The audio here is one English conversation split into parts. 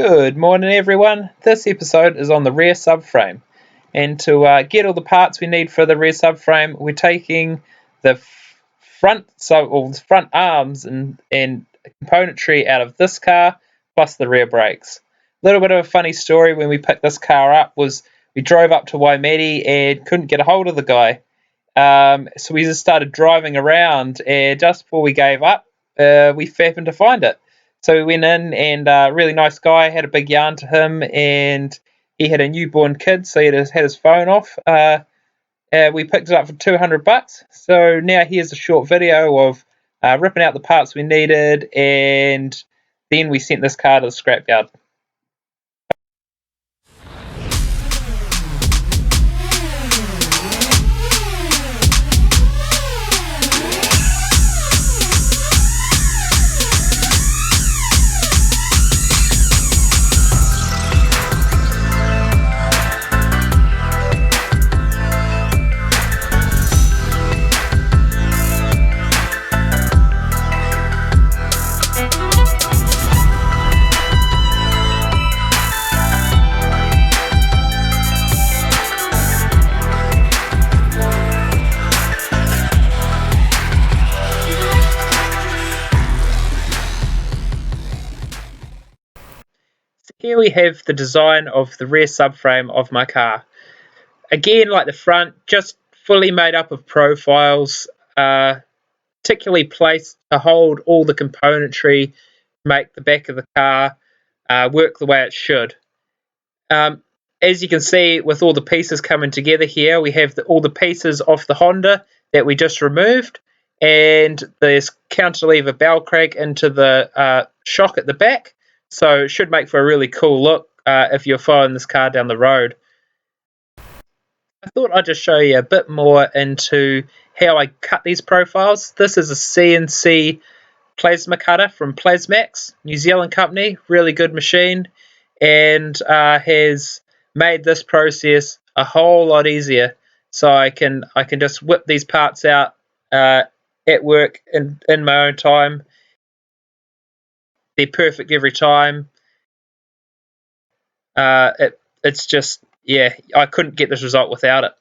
Good morning, everyone. This episode is on the rear subframe, and to get all the parts we need for the rear subframe, we're taking the front arms and componentry out of this car, plus the rear brakes. A little bit of a funny story when we picked this car up was we drove up to Waimate and couldn't get a hold of the guy. So we just started driving around, and just before we gave up, we happened to find it. So we went in, and a really nice guy, had a big yarn to him, and he had a newborn kid, so he had his phone off. We picked it up for $200. So now here's a short video of ripping out the parts we needed, and then we sent this car to the scrapyard. Here we have the design of the rear subframe of my car. Again, like the front, just fully made up of profiles, particularly placed to hold all the componentry, make the back of the car work the way it should. As you can see, with all the pieces coming together here, we have all the pieces off the Honda that we just removed, and there's cantilever bell crank into the shock at the back. So it should make for a really cool look if you're following this car down the road. I thought I'd just show you a bit more into how I cut these profiles. This is a CNC plasma cutter from Plasmax, New Zealand company, really good machine, and has made this process a whole lot easier. So I can just whip these parts out at work in my own time. They're perfect every time. It's just, yeah, I couldn't get this result without it.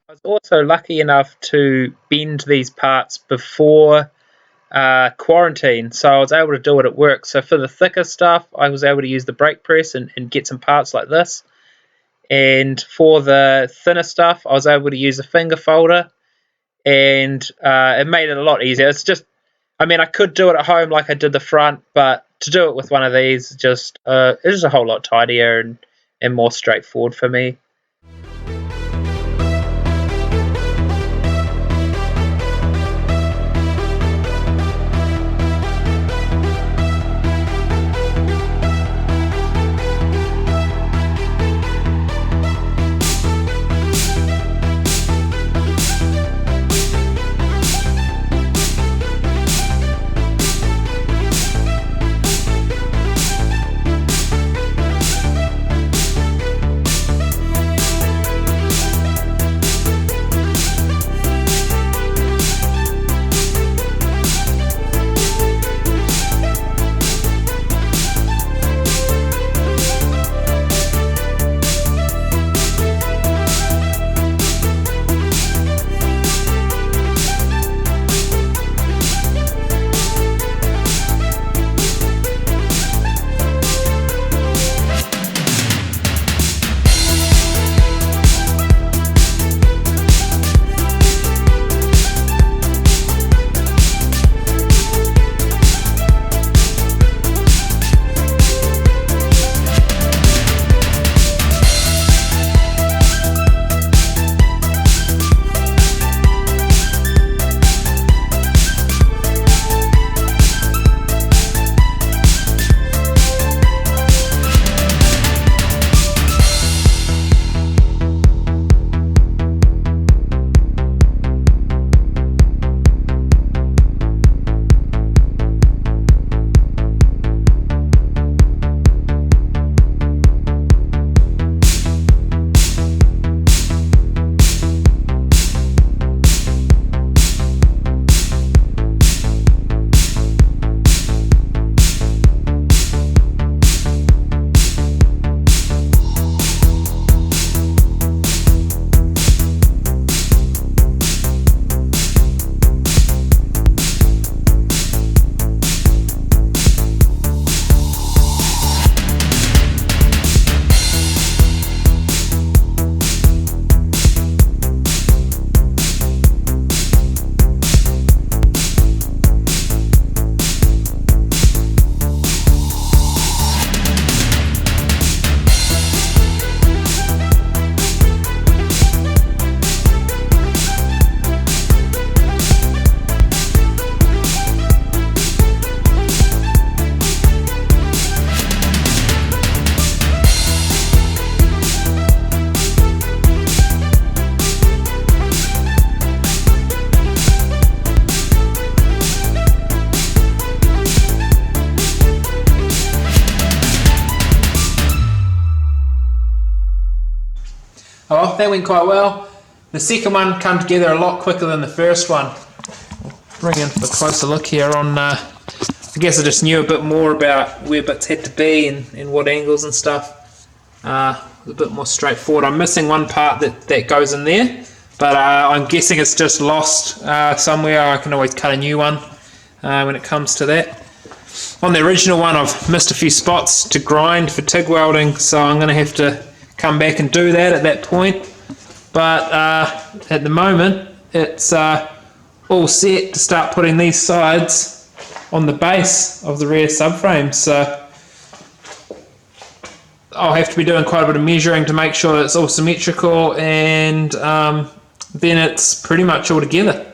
I was also lucky enough to bend these parts before quarantine, so I was able to do it at work. So for the thicker stuff, I was able to use the brake press and get some parts like this. And for the thinner stuff, I was able to use a finger folder, and it made it a lot easier. It's just, I mean, I could do it at home like I did the front, but to do it with one of these, it's just a whole lot tidier and more straightforward for me. Oh, that went quite well. The second one came together a lot quicker than the first one. I'll bring in for a closer look here on, I guess I just knew a bit more about where bits had to be and what angles and stuff. A bit more straightforward. I'm missing one part that goes in there, but I'm guessing it's just lost somewhere. I can always cut a new one when it comes to that. On the original one, I've missed a few spots to grind for TIG welding, so I'm going to have to come back and do that at that point. But at the moment, it's all set to start putting these sides on the base of the rear subframe. So I'll have to be doing quite a bit of measuring to make sure that it's all symmetrical, and then it's pretty much all together.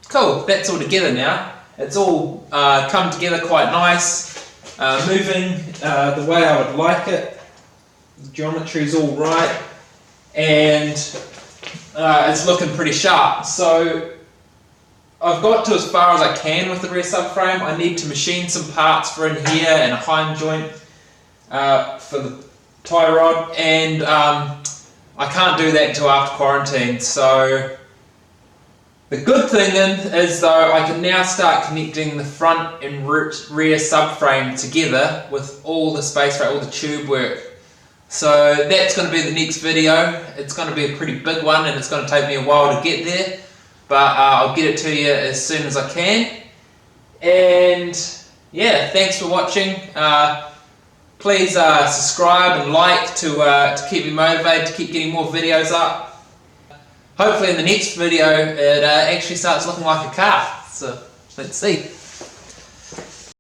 Cool, that's all together now. It's all come together quite nice, moving the way I would like it. The geometry's all right, and it's looking pretty sharp. So I've got to as far as I can with the rear subframe. I need to machine some parts for in here and a heim joint for the tie rod, and I can't do that until after quarantine. So the good thing is though, I can now start connecting the front and rear subframe together with all the space rate, all the tube work. So that's going to be the next video. It's going to be a pretty big one, and it's going to take me a while to get there, but I'll get it to you as soon as I can. And yeah, thanks for watching. Please subscribe and like to keep me motivated to keep getting more videos up. Hopefully in the next video it actually starts looking like a car, so let's see.